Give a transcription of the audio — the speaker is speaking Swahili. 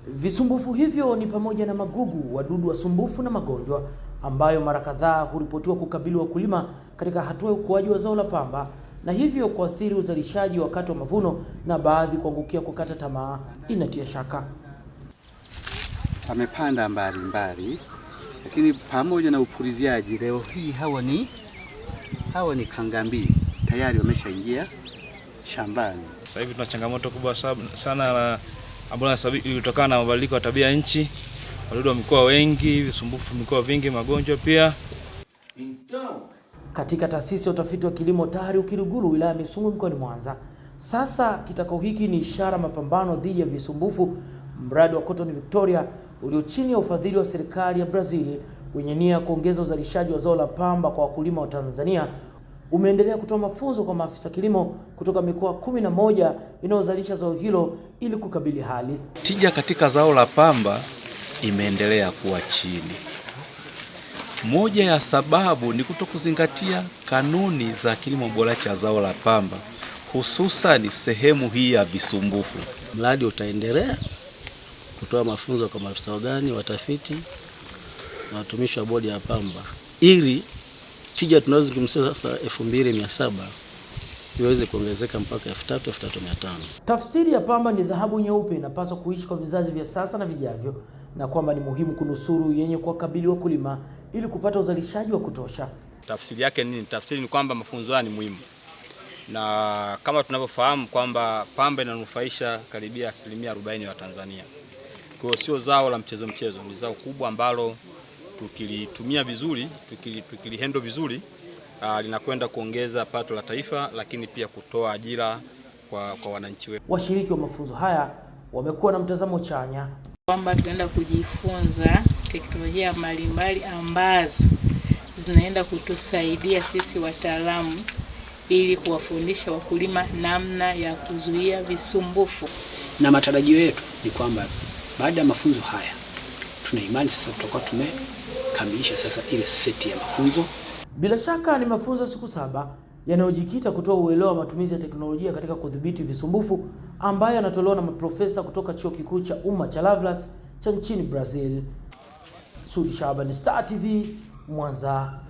Visumbufu hivyo ni pamoja na magugu, wadudu wasumbufu na magonjwa ambayo mara kadhaa huripotiwa kukabili wakulima katika hatua ya ukuaji wa zao la pamba na hivyo kuathiri uzalishaji wakati wa mavuno na baadhi kuangukia kukata tamaa. Inatia shaka. Amepanda mbali, lakini pamoja na upuliziaji leo hii hawa ni kangambi tayari wameshaingia shambani. Sasa hivi tuna changamoto kubwa sana ambayo ilitokana na mabadiliko ya tabia nchi. Wadudu wamekuwa wengi, visumbufu vimekuwa vingi, magonjwa pia. Katika taasisi ya utafiti wa kilimo TARI Ukiruguru wilaya ya Misungwi mkoani Mwanza, sasa kitako hiki ni ishara mapambano dhidi ya visumbufu. Mradi wa Cotton Victoria ulio chini ya ufadhili wa serikali ya Brazil wenye nia ya kuongeza uzalishaji wa zao la pamba kwa wakulima wa Tanzania umeendelea kutoa mafunzo kwa maafisa kilimo kutoka mikoa 11 inayozalisha zao hilo ili kukabili hali. Tija katika zao la pamba imeendelea kuwa chini. Moja ya sababu ni kutokuzingatia kanuni za kilimo bora cha zao la pamba, hususan sehemu hii ya visumbufu. Mradi utaendelea kutoa mafunzo kwa maafisa ugani, watafiti na watumishi wa bodi ya pamba ili tija tunazozungumzia sasa 2700 iweze kuongezeka mpaka 3000 3500. Tafsiri ya pamba ni dhahabu nyeupe inapaswa kuishi kwa vizazi vya sasa na vijavyo, na kwamba ni muhimu kunusuru yenye kuwakabili wakulima ili kupata uzalishaji wa kutosha. Tafsiri yake nini? Tafsiri ni kwamba mafunzo haya ni muhimu, na kama tunavyofahamu kwamba pamba inanufaisha karibia 40% ya Tanzania. Kwa hiyo sio zao la mchezo, ni zao kubwa ambalo tukilitumia vizuri, tukilihendo vizuri, linakwenda kuongeza pato la taifa, lakini pia kutoa ajira kwa wananchi wetu. Washiriki wa mafunzo haya wamekuwa na mtazamo chanya kwamba tunaenda kujifunza teknolojia mbalimbali ambazo zinaenda kutusaidia sisi wataalamu ili kuwafundisha wakulima namna ya kuzuia visumbufu. Na matarajio yetu ni kwamba baada ya mafunzo haya tuna imani sasa tutakuwa tumekamilisha sasa ile seti ya mafunzo. Bila shaka ni mafunzo ya siku 7 yanayojikita kutoa uelewa wa matumizi ya teknolojia katika kudhibiti visumbufu ambayo yanatolewa na maprofesa kutoka Chuo Kikuu cha Umma cha Lavras cha nchini Brazil. Sudi Shaban, Star TV, Mwanza.